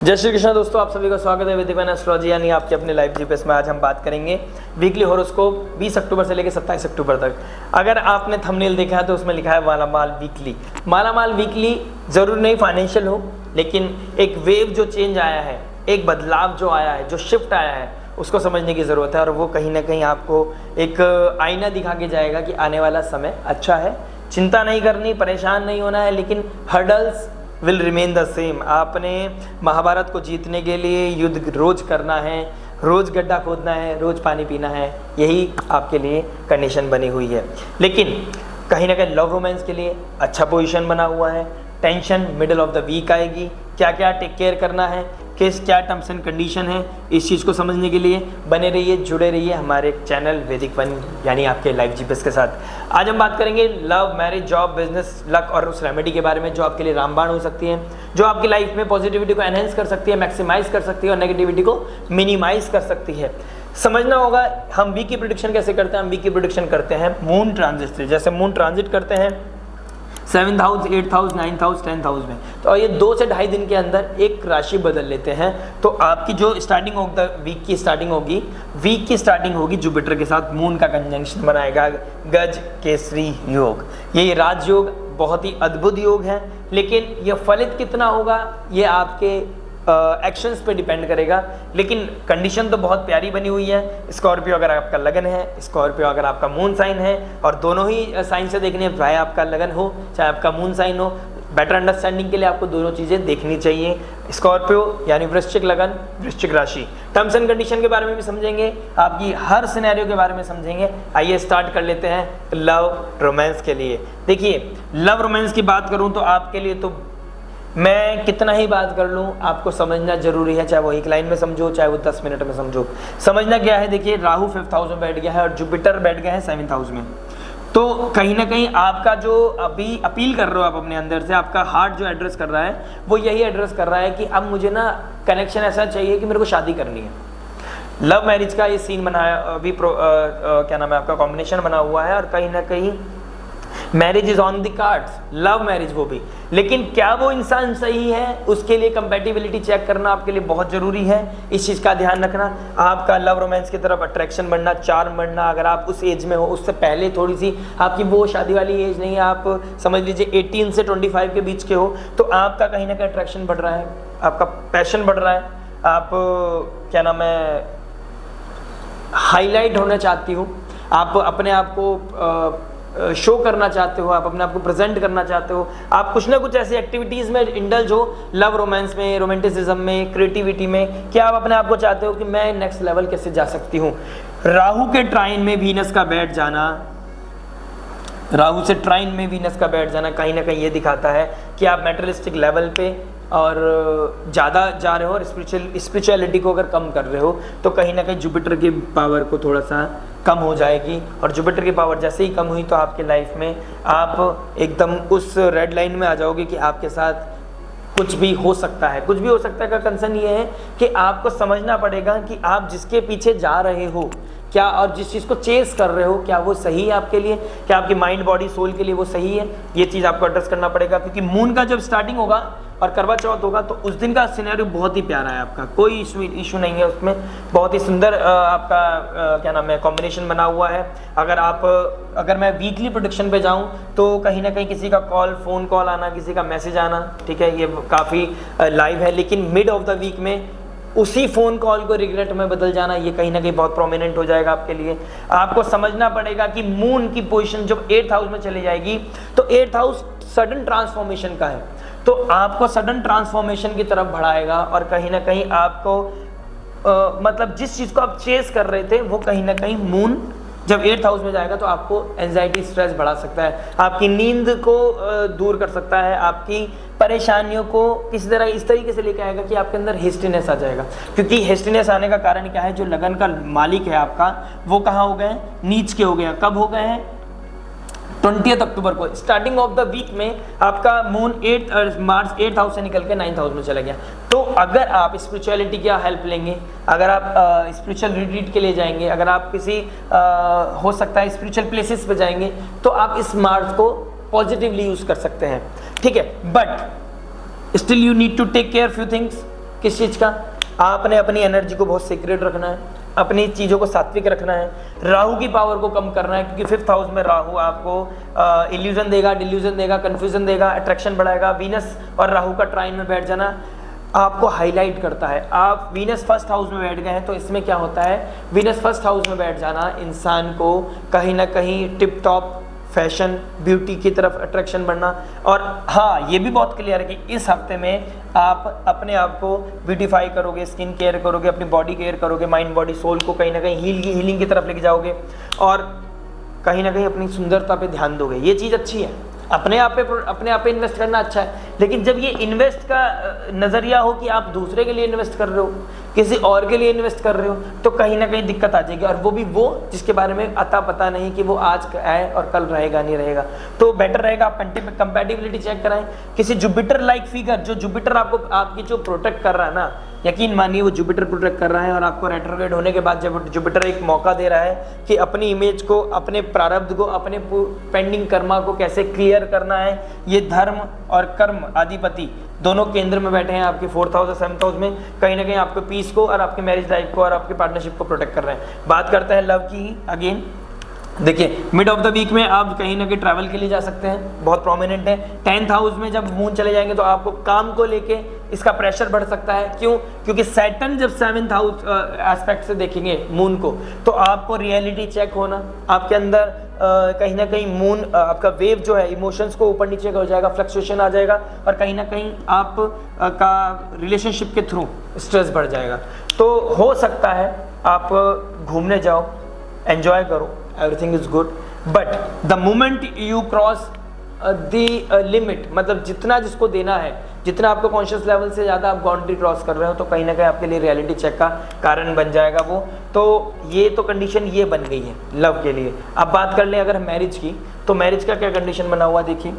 जय श्री कृष्ण दोस्तों, आप सभी का स्वागत है वैदिक एस्ट्रोलॉजी यानी आपके अपने लाइव जीपीएस में। आज हम बात करेंगे वीकली हॉरोस्कोप 20 अक्टूबर से लेकर 27 अक्टूबर तक। अगर आपने थंबनेल देखा है तो उसमें लिखा है मालामाल वीकली। मालामाल वीकली जरूर नहीं फाइनेंशियल हो, लेकिन एक वेव जो चेंज आया है, एक बदलाव जो आया है, जो शिफ्ट आया है, उसको समझने की ज़रूरत है। और वो कहीं ना कहीं आपको एक आईना दिखा के जाएगा कि आने वाला समय अच्छा है। चिंता नहीं करनी, परेशान नहीं होना है, लेकिन hurdles will remain the same. आपने महाभारत को जीतने के लिए युद्ध रोज करना है, रोज गड्ढा खोदना है, रोज पानी पीना है, यही आपके लिए कंडीशन बनी हुई है। लेकिन कहीं ना कहीं लव रोमांस के लिए अच्छा पोजीशन बना हुआ है। Tension middle of the week आएगी। क्या क्या टेक केयर करना है, क्या टर्म्स एंड कंडीशन है, इस चीज़ को समझने के लिए बने रहिए, जुड़े रहिए हमारे चैनल वैदिक वन यानी आपके लाइव जीपीएस के साथ। आज हम बात करेंगे love, marriage, job, business, luck और उस रेमेडी के बारे में जो आपके लिए रामबाण हो सकती है, जो आपकी लाइफ में पॉजिटिविटी को एनहेंस कर सकती है, मैक्सिमाइज कर सकती है और नेगेटिविटी को मिनिमाइज कर सकती है। समझना होगा हम वीक की प्रेडिक्शन कैसे करते हैं। हम वीक की प्रेडिक्शन करते हैं मून ट्रांजिट से। जैसे मून ट्रांजिट करते हैं 7th house, 8th house, 9th house, 10th house में, तो ये 2 से ढाई दिन के अंदर एक राशि बदल लेते हैं। तो आपकी जो स्टार्टिंग होगी, वीक की स्टार्टिंग होगी जुपिटर के साथ। मून का कंजंक्शन बनाएगा गज केसरी योग। ये राजयोग बहुत ही अद्भुत योग है, लेकिन यह फलित कितना होगा ये आपके एक्शंस पे डिपेंड करेगा। लेकिन कंडीशन तो बहुत प्यारी बनी हुई है। स्कॉर्पियो अगर आपका लगन है, स्कॉर्पियो अगर आपका मून साइन है, और दोनों ही साइन से देखनी है, चाहे आपका लगन हो चाहे आपका मून साइन हो, बेटर अंडरस्टैंडिंग के लिए आपको दोनों चीज़ें देखनी चाहिए। स्कॉर्पियो यानी वृश्चिक लगन, वृश्चिक राशि। टर्म्स एंड कंडीशन के बारे में भी समझेंगे, आपकी हर सिनेरियो के बारे में समझेंगे। आइए स्टार्ट कर लेते हैं लव रोमांस के लिए। देखिए, लव रोमांस की बात करूँ तो आपके लिए तो मैं कितना ही बात कर लूँ, आपको समझना जरूरी है। चाहे वो एक लाइन में समझो, चाहे वो 10 मिनट में समझो। समझना क्या है, देखिए राहु 5th हाउस में बैठ गया है और जुपिटर बैठ गया है 7th हाउस में। तो कहीं ना कहीं आपका जो अभी अपील कर रहे हो आप अपने अंदर से, आपका हार्ट जो एड्रेस कर रहा है वो यही एड्रेस कर रहा है कि अब मुझे ना कनेक्शन ऐसा चाहिए कि मेरे को शादी करनी है। लव मैरिज का ये सीन बनाया अभी क्या नाम है आपका कॉम्बिनेशन बना हुआ है, और कहीं ना कहीं marriage is on the cards, love marriage वो भी। लेकिन क्या वो इंसान सही है, उसके लिए कंपैटिबिलिटी चेक करना आपके लिए बहुत जरूरी है। इस चीज़ का ध्यान रखना। आपका लव रोमांस की तरफ अट्रैक्शन बढ़ना, चार्म बढ़ना, अगर आप उस एज में हो, उससे पहले थोड़ी सी आपकी वो शादी वाली एज नहीं है, आप समझ लीजिए 18 से 25 के बीच के हो, तो आपका कहीं ना कहीं अट्रैक्शन बढ़ रहा है, आपका पैशन बढ़ रहा है, आप क्या नाम है हाईलाइट होना चाहती हो, आप अपने आप को शो करना चाहते हो, आप अपने आप को प्रेजेंट करना चाहते हो, आप कुछ ना कुछ ऐसी एक्टिविटीज़ में इंडल्ज हो, लव रोमांस में, रोमांटिसिज्म में, क्रिएटिविटी में, क्या आप अपने आप को चाहते हो कि मैं नेक्स्ट लेवल कैसे जा सकती हूँ। राहु के ट्राइन में वीनस का बैठ जाना, राहु से ट्राइन में वीनस का बैठ जाना कहीं ना कहीं ये दिखाता है कि आप मेटेरियलिस्टिक लेवल पे और ज़्यादा जा रहे हो, और स्पिरिचुअलिटी को अगर कम कर रहे हो तो कहीं ना कहीं जुपिटर की पावर को थोड़ा सा कम हो जाएगी। और जुपिटर की पावर जैसे ही कम हुई तो आपके लाइफ में आप एकदम उस रेड लाइन में आ जाओगे कि आपके साथ कुछ भी हो सकता है। कुछ भी हो सकता है का कंसर्न ये है कि आपको समझना पड़ेगा कि आप जिसके पीछे जा रहे हो क्या, और जिस चीज़ को चेस कर रहे हो, क्या वो सही है आपके लिए, क्या आपकी माइंड बॉडी सोल के लिए वो सही है, ये चीज़ आपको एड्रेस करना पड़ेगा। क्योंकि मून का जब स्टार्टिंग होगा और करवा चौथ होगा तो उस दिन का सिनेरियो बहुत ही प्यारा है, आपका कोई इशू नहीं है उसमें, बहुत ही सुंदर आपका क्या नाम है कॉम्बिनेशन बना हुआ है। अगर मैं वीकली प्रोडिक्शन पे जाऊं तो कहीं ना कहीं किसी का फ़ोन कॉल आना, किसी का मैसेज आना, ठीक है, ये काफ़ी लाइव है। लेकिन मिड ऑफ द वीक में उसी फ़ोन कॉल को रिग्रेट में बदल जाना, ये कहीं ना कहीं बहुत प्रोमिनेंट हो जाएगा आपके लिए। आपको समझना पड़ेगा कि मून की पोजीशन जब 8th हाउस में चली जाएगी तो 8th हाउस सडन ट्रांसफॉर्मेशन का है, तो आपको सडन ट्रांसफॉर्मेशन की तरफ बढ़ाएगा। और कहीं ना कहीं आपको मतलब जिस चीज़ को आप चेस कर रहे थे वो कहीं ना कहीं मून जब 8th हाउस में जाएगा तो आपको एंजाइटी, स्ट्रेस बढ़ा सकता है, आपकी नींद को दूर कर सकता है, आपकी परेशानियों को किसी तरह इस तरीके से लेकर आएगा कि आपके अंदर हेस्टीनेस आ जाएगा। क्योंकि हेस्टीनेस आने का कारण क्या है, जो लगन का मालिक है आपका वो कहाँ हो गए हैं, नीच के हो गए हैं। कब हो गए हैं, 20 अक्टूबर को। स्टार्टिंग ऑफ द वीक में आपका मून मार्च 8th हाउस से निकल के 9th हाउस में चला गया। तो अगर आप स्पिरिचुअलिटी की हेल्प लेंगे, अगर आप स्पिरिचुअल रिट्रीट के लिए जाएंगे, अगर आप किसी हो सकता है स्पिरिचुअल प्लेसेस पे जाएंगे, तो आप इस मार्च को पॉजिटिवली यूज कर सकते हैं, ठीक है। But still you need to take care few things. किस चीज़ का? आपने अपनी एनर्जी को बहुत सीक्रेट रखना है, अपनी चीज़ों को सात्विक रखना है, राहु की पावर को कम करना है, क्योंकि 5th हाउस में राहु आपको इल्यूजन देगा, डिल्यूजन देगा, कन्फ्यूजन देगा, अट्रैक्शन बढ़ाएगा। वीनस और राहु का ट्राइन में बैठ जाना आपको हाईलाइट करता है। आप वीनस 1st हाउस में बैठ गए हैं, तो इसमें क्या होता है, वीनस 1st हाउस में बैठ जाना इंसान को कहीं ना कहीं टिप टॉप फैशन ब्यूटी की तरफ अट्रैक्शन बढ़ना। और हाँ, ये भी बहुत क्लियर है कि इस हफ्ते में आप अपने आप को ब्यूटीफाई करोगे, स्किन केयर करोगे, अपनी बॉडी केयर करोगे, माइंड बॉडी सोल को कहीं ना कहीं हीलिंग की तरफ लेके जाओगे और कहीं ना कहीं अपनी सुंदरता पे ध्यान दोगे। ये चीज़ अच्छी है, अपने आप पे इन्वेस्ट करना अच्छा है। लेकिन जब ये इन्वेस्ट का नज़रिया हो कि आप दूसरे के लिए इन्वेस्ट कर रहे हो, किसी और के लिए इन्वेस्ट कर रहे हो, तो कहीं ना कहीं दिक्कत आ जाएगी। और वो भी वो जिसके बारे में अता पता नहीं कि वो आज है और कल रहेगा नहीं रहेगा। तो बेटर रहेगा आप कंपैटिबिलिटी चेक कराएं किसी जुपिटर लाइक फिगर, जो जुपिटर आपको आपकी जो प्रोटेक्ट कर रहा है ना, यकीन मानिए वो जुपिटर प्रोटेक्ट कर रहा है। और आपको रेट्रोग्रेड होने के बाद जब जुपिटर एक मौका दे रहा है कि अपनी इमेज को, अपने प्रारब्ध को, अपने पेंडिंग कर्मा को कैसे क्लियर करना है, ये धर्म और कर्म अधिपति दोनों केंद्र में बैठे हैं आपके 4th हाउस और 7th हाउस में, कहीं ना कहीं आपके पीस को और आपके मैरिज लाइफ को और आपके पार्टनरशिप को प्रोटेक्ट कर रहे हैं। बात करते हैं लव की। अगेन देखिए, मिड ऑफ द वीक में आप कहीं ना कहीं ट्रैवल के लिए जा सकते हैं, बहुत प्रोमिनेंट है। 10th हाउस में जब मून चले जाएंगे तो आपको काम को लेके इसका प्रेशर बढ़ सकता है। क्यों? क्योंकि सैटर्न जब 7th हाउस एस्पेक्ट से देखेंगे मून को, तो आपको रियलिटी चेक होना, आपके अंदर कहीं ना कहीं मून आपका वेव जो है इमोशंस को ऊपर नीचे हो जाएगा, फ्लक्चुएशन आ जाएगा और कहीं ना कहीं आप का रिलेशनशिप के थ्रू स्ट्रेस बढ़ जाएगा। तो हो सकता है आप घूमने जाओ, एंजॉय करो, everything is good, but the moment you cross the limit, मतलब जितना जिसको देना है, जितना आपको कॉन्शियस लेवल से ज़्यादा आप बाउंड्री क्रॉस कर रहे हो, तो कहीं ना कहीं आपके लिए रियलिटी चेक का कारण बन जाएगा वो। तो ये तो कंडीशन ये बन गई है लव के लिए। अब बात कर लें अगर मैरिज की, तो मैरिज का क्या कंडीशन बना हुआ देखिए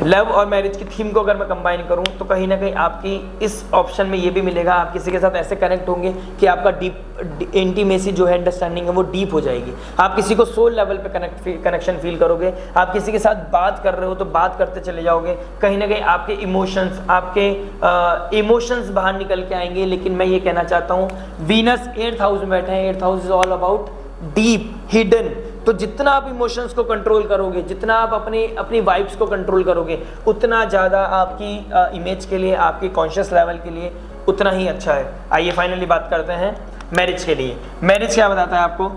लव और मैरिज की थीम को अगर मैं कंबाइन करूं तो कहीं ना कहीं आपकी इस ऑप्शन में ये भी मिलेगा, आप किसी के साथ ऐसे कनेक्ट होंगे कि आपका डीप इंटीमेसी जो है, अंडरस्टैंडिंग है, वो डीप हो जाएगी। आप किसी को सोल लेवल पे कनेक्शन फील करोगे, आप किसी के साथ बात कर रहे हो तो बात करते चले जाओगे, कहीं ना कहीं आपके इमोशंस बाहर निकल के आएंगे। लेकिन मैं ये कहना चाहता हूँ, वीनस 8th हाउस में बैठे हैं, 8th house is all about deep hidden. तो जितना आप इमोशंस को कंट्रोल करोगे, जितना आप अपनी वाइब्स को कंट्रोल करोगे, उतना ज़्यादा आपकी इमेज के लिए, आपकी कॉन्शियस लेवल के लिए उतना ही अच्छा है। आइए फाइनली बात करते हैं मैरिज के लिए। मैरिज क्या बताता है आपको?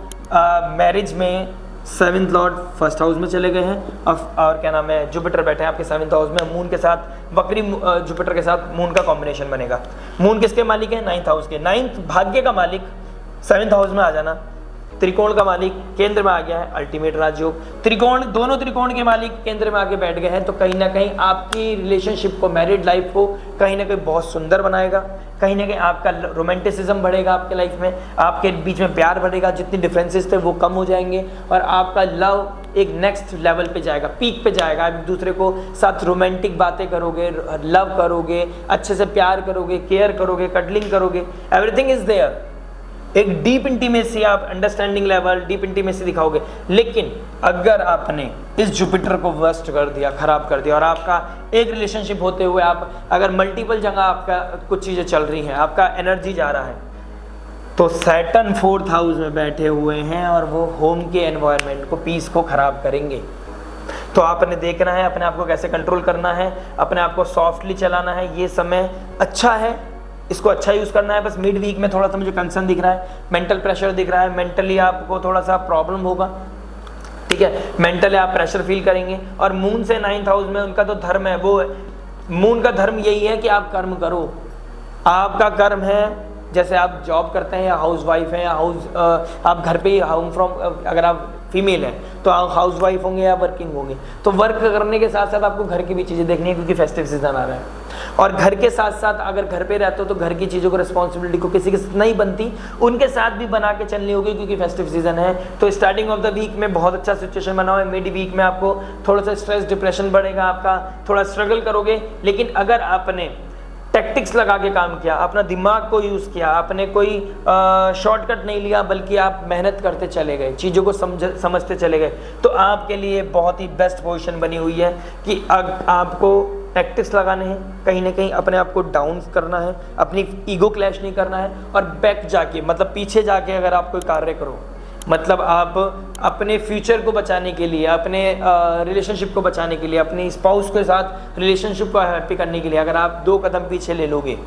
मैरिज में 7th लॉर्ड 1st हाउस में चले गए हैं और क्या नाम है, जुपिटर बैठे हैं आपके 7th हाउस में, मून के साथ, वक्री जुपिटर के साथ मून का कॉम्बिनेशन बनेगा। मून किसके मालिक है? 9th हाउस के। 9th भाग्य का मालिक 7th हाउस में आ जाना, त्रिकोण का मालिक केंद्र में आ गया है, अल्टीमेट राजयोग। त्रिकोण, दोनों त्रिकोण के मालिक केंद्र में आके बैठ गए हैं, तो कहीं ना कहीं आपकी रिलेशनशिप को, मैरिड लाइफ को कहीं ना कहीं बहुत सुंदर बनाएगा। कहीं ना कहीं आपका रोमांटिसिज्म बढ़ेगा, आपके लाइफ में आपके बीच में प्यार बढ़ेगा, जितनी डिफरेंसेस थे वो कम हो जाएंगे और आपका लव एक नेक्स्ट लेवल पे जाएगा, पीक पे जाएगा। आप एक दूसरे को साथ रोमांटिक बातें करोगे, लव करोगे, अच्छे से प्यार करोगे, केयर करोगे, कडलिंग करोगे, एवरीथिंग इज देयर। एक डीप इंटीमेसी, आप अंडरस्टैंडिंग लेवल, डीप इंटीमेसी दिखाओगे। लेकिन अगर आपने इस जुपिटर को वर्स्ट कर दिया, खराब कर दिया, और आपका एक रिलेशनशिप होते हुए आप अगर मल्टीपल जगह आपका कुछ चीज़ें चल रही हैं, आपका एनर्जी जा रहा है, तो सैटर्न 4th हाउस में बैठे हुए हैं और वो होम के एनवायरनमेंट को, पीस को खराब करेंगे। तो आपने देखना है अपने आप को कैसे कंट्रोल करना है, अपने आप को सॉफ्टली चलाना है। ये समय अच्छा है, इसको अच्छा यूज़ करना है। बस मिड वीक में थोड़ा सा मुझे कंसर्न दिख रहा है, मेंटल प्रेशर दिख रहा है, मेंटली आपको थोड़ा सा प्रॉब्लम होगा, ठीक है, मेंटली आप प्रेशर फील करेंगे। और मून से 9th हाउस में उनका तो धर्म है, वो मून का धर्म यही है कि आप कर्म करो। आपका कर्म है, जैसे आप जॉब करते हैं या हाउस वाइफ हैं या आप घर पे ही होम फ्रॉम, अगर आप फीमेल हैं तो आप हाउस वाइफ होंगे या वर्किंग होंगे, तो वर्क करने के साथ साथ आपको घर की भी चीज़ें देखनी है, क्योंकि फेस्टिव सीजन आ रहा है। और घर के साथ साथ अगर घर पे रहते हो तो घर की चीज़ों को, रिस्पॉन्सिबिलिटी को किसी के साथ नहीं बनती, उनके साथ भी बना के चलनी होगी, क्योंकि फेस्टिव सीजन है। तो स्टार्टिंग ऑफ द वीक में बहुत अच्छा सिचुएशन बना हुआ है। मिड वीक में आपको थोड़ा सा स्ट्रेस, डिप्रेशन बढ़ेगा, आपका थोड़ा स्ट्रगल करोगे। लेकिन अगर आपने टैक्टिक्स लगा के काम किया, अपना दिमाग को यूज़ किया, आपने कोई शॉर्टकट नहीं लिया, बल्कि आप मेहनत करते चले गए, चीज़ों को समझते चले गए, तो आपके लिए बहुत ही बेस्ट पोजीशन बनी हुई है कि आपको टैक्टिक्स लगाने हैं, कहीं ना कहीं अपने आप को डाउन करना है, अपनी ईगो क्लैश नहीं करना है, और बैक जाके मतलब पीछे जाके अगर आप कोई कार्य करो, मतलब आप अपने फ्यूचर को बचाने के लिए, अपने रिलेशनशिप को बचाने के लिए, अपनी स्पाउस के साथ रिलेशनशिप को हैप्पी करने के लिए अगर आप 2 कदम पीछे ले लोगे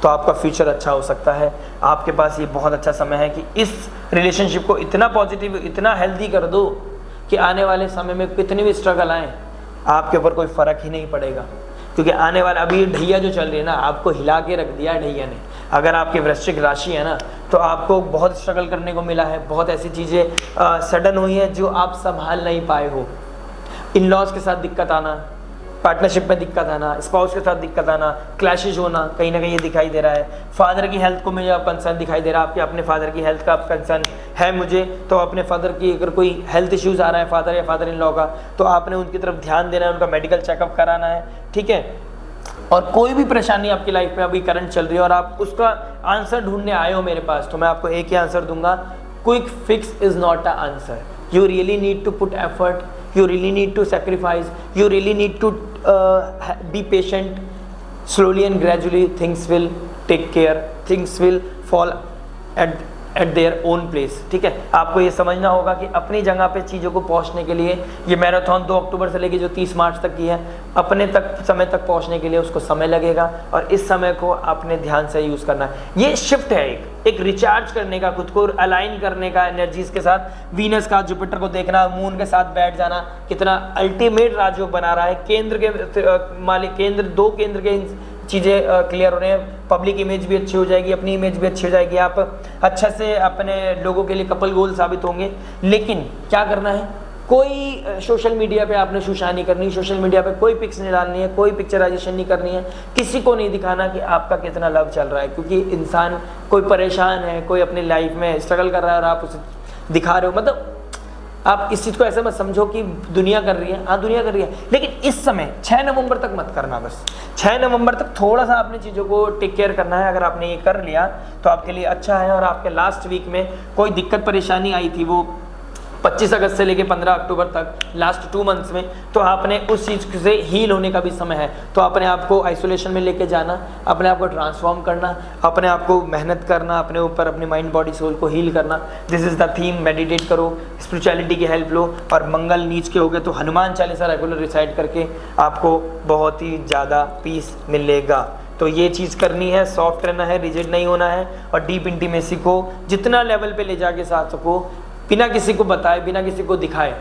तो आपका फ्यूचर अच्छा हो सकता है। आपके पास ये बहुत अच्छा समय है कि इस रिलेशनशिप को इतना पॉजिटिव, इतना हेल्दी कर दो कि आने वाले समय में कितनी भी स्ट्रगल आए आपके ऊपर कोई फ़र्क ही नहीं पड़ेगा। क्योंकि आने वाला अभी ढैया जो चल रही है ना, आपको हिला के रख दिया ढैया ने। अगर आपकी वृश्चिक राशि है ना, तो आपको बहुत स्ट्रगल करने को मिला है, बहुत ऐसी चीज़ें सडन हुई हैं जो आप संभाल नहीं पाए हो। इन लॉज के साथ दिक्कत आना, पार्टनरशिप में दिक्कत आना, स्पाउस के साथ दिक्कत आना, क्लैशेज होना, कहीं ना कहीं ये दिखाई दे रहा है। फादर की हेल्थ को मुझे अब कंसर्न दिखाई दे रहा है, आपके अपने फादर की हेल्थ का कंसर्न है मुझे, तो अपने फादर की अगर कोई हेल्थ इश्यूज आ रहा है फादर या फादर इन लॉ का, तो आपने उनकी तरफ ध्यान देना है, उनका मेडिकल चेकअप कराना है, ठीक है। और कोई भी परेशानी आपकी लाइफ में अभी करंट चल रही है और आप उसका आंसर ढूंढने आए हो मेरे पास, तो मैं आपको एक ही आंसर दूंगा, quick fix is not a answer. You really need to put effort, you really need to sacrifice, you really need to be patient. Slowly and gradually things will take care, things will fall at their own place, ठीक है। आपको ये समझना होगा कि अपनी जगह पे चीज़ों को पहुंचने के लिए, ये मैराथन 2 अक्टूबर से लेके जो 30 मार्च तक की है, अपने तक समय तक पहुंचने के लिए उसको समय लगेगा, और इस समय को अपने ध्यान से यूज़ करना है। ये शिफ्ट है एक रिचार्ज करने का, खुद को अलाइन करने का एनर्जीज के साथ। वीनस का, जुपिटर को देखना, मून के साथ बैठ जाना, कितना अल्टीमेट राजयोग बना रहा है। केंद्र के मालिक, केंद्र 2 केंद्र के चीज़ें क्लियर हो रहे हैं, पब्लिक इमेज भी अच्छी हो जाएगी, अपनी इमेज भी अच्छी हो जाएगी, आप अच्छे से अपने लोगों के लिए कपल गोल साबित होंगे। लेकिन क्या करना है, कोई सोशल मीडिया पे आपने शूशा नहीं करनी, सोशल मीडिया पे कोई पिक्स नहीं डालनी है, कोई पिक्चराइजेशन नहीं करनी है, किसी को नहीं दिखाना कि आपका कितना लव चल रहा है। क्योंकि इंसान कोई परेशान है, कोई अपनी लाइफ में स्ट्रगल कर रहा है और आप उसे दिखा रहे हो, मतलब आप इस चीज़ को ऐसे मत समझो कि दुनिया कर रही है। हाँ, दुनिया कर रही है, लेकिन इस समय 6 नवंबर तक मत करना। बस 6 नवंबर तक थोड़ा सा आपने चीज़ों को टेक केयर करना है। अगर आपने ये कर लिया तो आपके लिए अच्छा है। और आपके लास्ट वीक में कोई दिक्कत परेशानी आई थी, वो 25 अगस्त से लेके 15 अक्टूबर तक, लास्ट 2 मंथ्स में, तो आपने उस चीज़ से हील होने का भी समय है। तो अपने आप को आइसोलेशन में लेके जाना, अपने आप को ट्रांसफॉर्म करना, अपने आप को मेहनत करना, अपने ऊपर, अपने माइंड बॉडी सोल को हील करना। This is the theme. Meditate करो, स्पिरिचुअलिटी की हेल्प लो, और मंगल नीच के हो गए तो हनुमान चालीसा रेगुलर रिसाइट करके आपको बहुत ही ज़्यादा पीस मिलेगा। तो ये चीज़ करनी है, सॉफ्ट रहना है, रिजिड नहीं होना है, और डीप इंटीमेसी को जितना लेवल पे ले जाके साथ सको, बिना किसी को बताए, बिना किसी को दिखाए।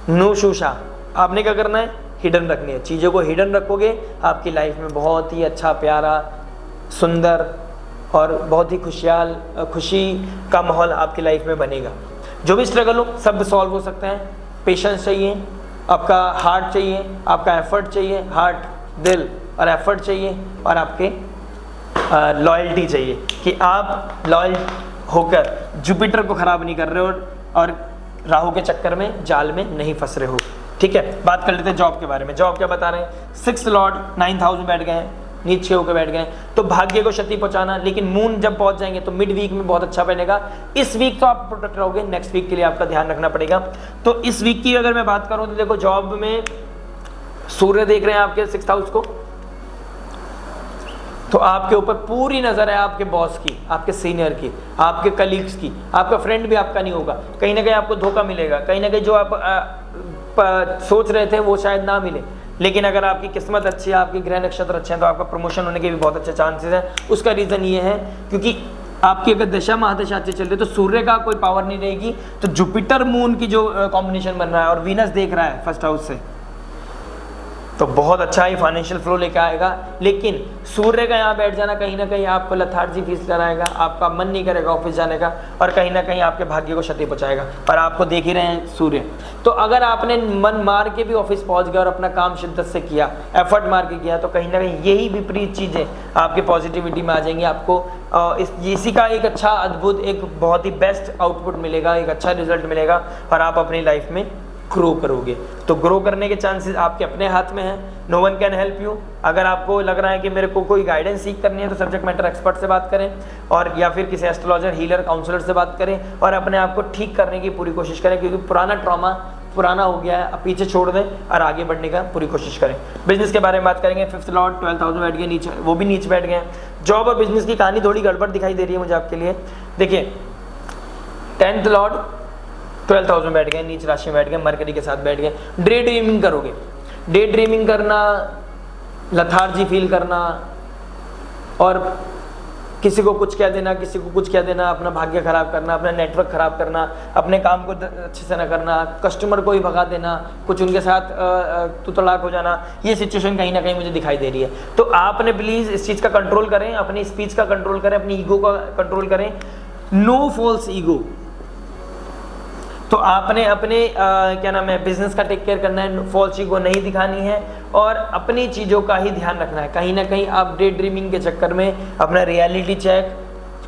नो शूशा। आपने क्या करना है, हिडन रखनी है चीज़ों को। हिडन रखोगे, आपकी लाइफ में बहुत ही अच्छा, प्यारा, सुंदर और बहुत ही खुशी का माहौल आपकी लाइफ में बनेगा। जो भी स्ट्रगल हो सब सॉल्व हो सकते हैं। पेशेंस चाहिए, आपका हार्ट चाहिए, आपका एफर्ट चाहिए, हार्ट, दिल और एफर्ट चाहिए, और आपके लॉयल्टी चाहिए कि आप लॉयल होकर जुपिटर को ख़राब नहीं कर रहे हो और राहु के चक्कर में, जाल में नहीं फंस रहे हो। ठीक है, बात कर लेते हैं जॉब के बारे में। जॉब क्या बता रहे हैं, 6 लॉर्ड 9th हाउस में बैठ गए हैं, नीचे होकर बैठ गए, तो भाग्य को क्षति पहुंचाना। लेकिन मून जब पहुंच जाएंगे तो मिड वीक में बहुत अच्छा बनेगा। इस वीक तो आप प्रोटेक्ट रहोगे, नेक्स्ट वीक के लिए आपका ध्यान रखना पड़ेगा। तो इस वीक की अगर मैं बात करूं तो देखो, जॉब में सूर्य देख रहे हैं आपके 6th हाउस को, तो आपके ऊपर पूरी नज़र है आपके बॉस की, आपके सीनियर की, आपके कलीग्स की। आपका फ्रेंड भी आपका नहीं होगा, कहीं ना कहीं आपको धोखा मिलेगा, कहीं ना कहीं जो आप सोच रहे थे वो शायद ना मिले। लेकिन अगर आपकी किस्मत अच्छी है, आपके ग्रह नक्षत्र अच्छे हैं, तो आपका प्रमोशन होने के भी बहुत अच्छे चांसेस हैं। उसका रीज़न ये है क्योंकि आपकी अगर दशा महादशा अच्छी चल रही है तो सूर्य का कोई पावर नहीं रहेगी, तो जुपिटर मून की जो कॉम्बिनेशन बन रहा है, और वीनस देख रहा है 1st हाउस से, तो बहुत अच्छा ही फाइनेंशियल फ्लो लेकर आएगा। लेकिन सूर्य का यहाँ बैठ जाना कहीं ना कहीं आपको लथार्जी फीस कराएगा, आपका मन नहीं करेगा ऑफिस जाने का, और कहीं ना कहीं आपके भाग्य को क्षति पहुँचाएगा। और आपको देख ही रहे हैं सूर्य, तो अगर आपने मन मार के भी ऑफिस पहुँच गया और अपना काम शिद्दत से किया, एफर्ट मार के किया, तो कहीं ना कहीं यही विपरीत चीज़ें आपकी पॉजिटिविटी में आ जाएंगी। आपको इसी का एक अच्छा, अद्भुत, एक बहुत ही बेस्ट आउटपुट मिलेगा, एक अच्छा रिजल्ट मिलेगा, और आप अपनी लाइफ में ग्रो करोगे। तो ग्रो करने के चांसेस आपके अपने हाथ में हैं। No one can help you. अगर आपको लग रहा है कि मेरे को कोई गाइडेंस सीख करनी है तो सब्जेक्ट मैटर एक्सपर्ट से बात करें, और या फिर किसी एस्ट्रोलॉजर, हीलर, काउंसलर से बात करें, और अपने आप को ठीक करने की पूरी कोशिश करें। क्योंकि पुराना ट्रॉमा पुराना हो गया है अब पीछे छोड़ दें और आगे बढ़ने का पूरी कोशिश करें। बिजनेस के बारे में बात करेंगे। 5th लॉर्ड 12,000 बैठ गए नीचे, वो भी नीचे बैठ गए। जॉब और बिजनेस की कहानी थोड़ी गड़बड़ दिखाई दे रही है मुझे आपके लिए। देखिए 10th लॉर्ड 12,000 बैठ गए, नीच राशि में बैठ गए, मरकरी के साथ बैठ गए। डे ड्रीमिंग करोगे, डे ड्रीमिंग करना, लथार्जी फील करना और किसी को कुछ कह देना, किसी को कुछ कह देना, अपना भाग्य खराब करना, अपना नेटवर्क खराब करना, अपने काम को अच्छे से ना करना, कस्टमर को ही भगा देना, कुछ उनके साथ तू तड़ाक हो जाना, ये सिचुएशन कहीं ना कहीं मुझे दिखाई दे रही है। तो आपने प्लीज़ इस चीज़ का कंट्रोल करें, अपनी स्पीच का कंट्रोल करें, अपनी ईगो का कंट्रोल करें। No false ego. तो आपने अपने क्या नाम है बिजनेस का टेक केयर करना है, फॉल्स ईगो नहीं दिखानी है और अपनी चीज़ों का ही ध्यान रखना है। कहीं ना कहीं आप डे ड्रीमिंग के चक्कर में अपना रियलिटी चेक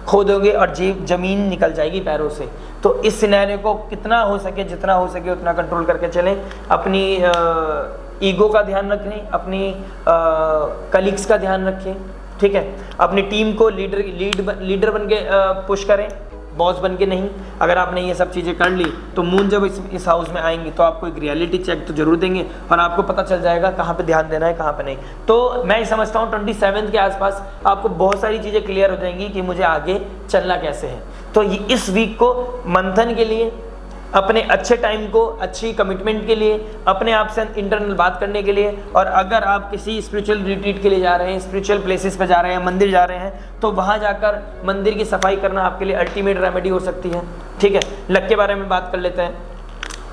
खो दोगे और जमीन निकल जाएगी पैरों से। तो इस सिनेरियो को कितना हो सके, जितना हो सके उतना कंट्रोल करके चलें। अपनी ईगो का ध्यान रखें, अपनी कलीग्स का ध्यान रखें, ठीक है। अपनी टीम को लीडर बन के पुश करें, बॉस बन के नहीं। अगर आपने ये सब चीज़ें कर ली तो मून जब इस हाउस में आएंगी तो आपको एक रियलिटी चेक तो जरूर देंगे और आपको पता चल जाएगा कहाँ पे ध्यान देना है, कहाँ पे नहीं। तो मैं समझता हूँ 27 के आसपास आपको बहुत सारी चीज़ें क्लियर हो जाएंगी कि मुझे आगे चलना कैसे है। तो इस वीक को मंथन के लिए, अपने अच्छे टाइम को, अच्छी कमिटमेंट के लिए, अपने आप से इंटरनल बात करने के लिए, और अगर आप किसी स्पिरिचुअल रिट्रीट के लिए जा रहे हैं, स्पिरिचुअल प्लेसेस पे जा रहे हैं, मंदिर जा रहे हैं, तो वहाँ जाकर मंदिर की सफाई करना आपके लिए अल्टीमेट रेमेडी हो सकती है, ठीक है। लक के बारे में बात कर लेते हैं।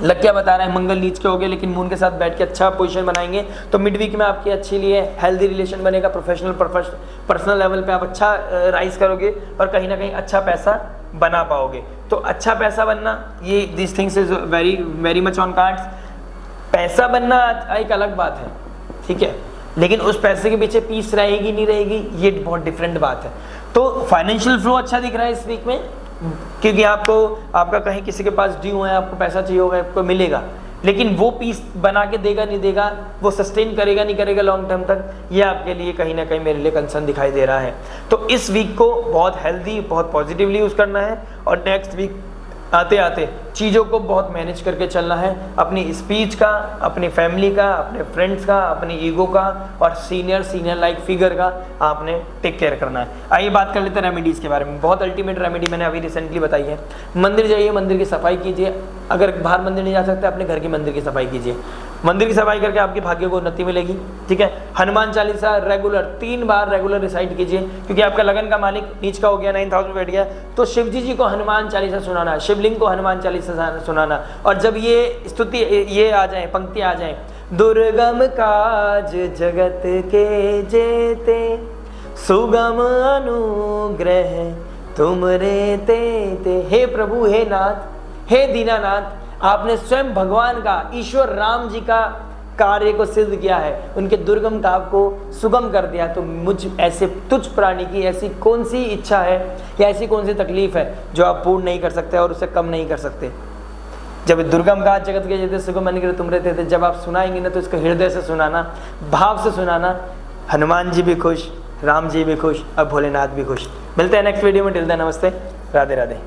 लक क्या बता रहे हैं, मंगल नीच के हो गए लेकिन मून के साथ बैठ के अच्छा पोजीशन बनाएंगे तो मिड वीक में आपके अच्छे लिए हेल्दी रिलेशन बनेगा, प्रोफेशनल पर्सनल लेवल पे आप अच्छा राइज करोगे और कहीं ना कहीं अच्छा पैसा बना पाओगे। तो अच्छा पैसा बनना, ये this things is very very much on cards. पैसा बनना एक अलग बात है, ठीक है, लेकिन उस पैसे के पीछे पीस रहेगी नहीं रहेगी ये बहुत डिफरेंट बात है। तो फाइनेंशियल फ्लो अच्छा दिख रहा है इस वीक में, क्योंकि आपका कहीं किसी के पास ड्यू है, आपको पैसा चाहिए होगा, आपको मिलेगा, लेकिन वो पीस बना के देगा नहीं देगा, वो सस्टेन करेगा नहीं करेगा लॉन्ग टर्म तक, ये आपके लिए कहीं ना कहीं मेरे लिए कंसर्न दिखाई दे रहा है। तो इस वीक को बहुत हेल्दी, बहुत पॉजिटिवली यूज़ करना है और नेक्स्ट वीक आते आते चीज़ों को बहुत मैनेज करके चलना है। अपनी स्पीच का, अपनी फैमिली का, अपने फ्रेंड्स का, अपनी ईगो का और सीनियर लाइक फिगर का आपने टेक केयर करना है। आइए बात कर लेते हैं रेमेडीज़ के बारे में। बहुत अल्टीमेट रेमेडी मैंने अभी रिसेंटली बताई है। मंदिर जाइए, मंदिर की सफाई कीजिए। अगर बाहर मंदिर नहीं जा सकते अपने घर की मंदिर की सफाई कीजिए। मंदिर की सफाई करके आपके भाग्य को उन्नति मिलेगी, ठीक है। हनुमान चालीसा रेगुलर 3 बार रेगुलर रिसाइट कीजिए, क्योंकि आपका लगन का मालिक नीच का हो गया, 9000 बैठ गया, तो शिव जी को हनुमान चालीसा सुनाना, शिवलिंग को हनुमान चालीसा सुनाना। और जब ये स्तुति ये आ जाए, पंक्ति आ जाए, दुर्गम काज जगत के जेते, सुगम अनुग्रह तुमरे ते। हे प्रभु, हे नाथ, हे दीनानाथ, आपने स्वयं भगवान का, ईश्वर राम जी का कार्य को सिद्ध किया है, उनके दुर्गम काम को सुगम कर दिया। तो मुझ ऐसे तुच्छ प्राणी की ऐसी कौन सी इच्छा है या ऐसी कौन सी तकलीफ है जो आप पूर्ण नहीं कर सकते और उसे कम नहीं कर सकते। जब दुर्गम का जगत के जैसे सुगम अनुग्रह तुम रहते थे, जब आप सुनाएंगे ना तो इसको हृदय से सुनाना, भाव से सुनाना। हनुमान जी भी खुश, राम जी भी खुश और भोलेनाथ भी खुश। मिलते हैं नेक्स्ट वीडियो में। टिल देन नमस्ते, राधे राधे।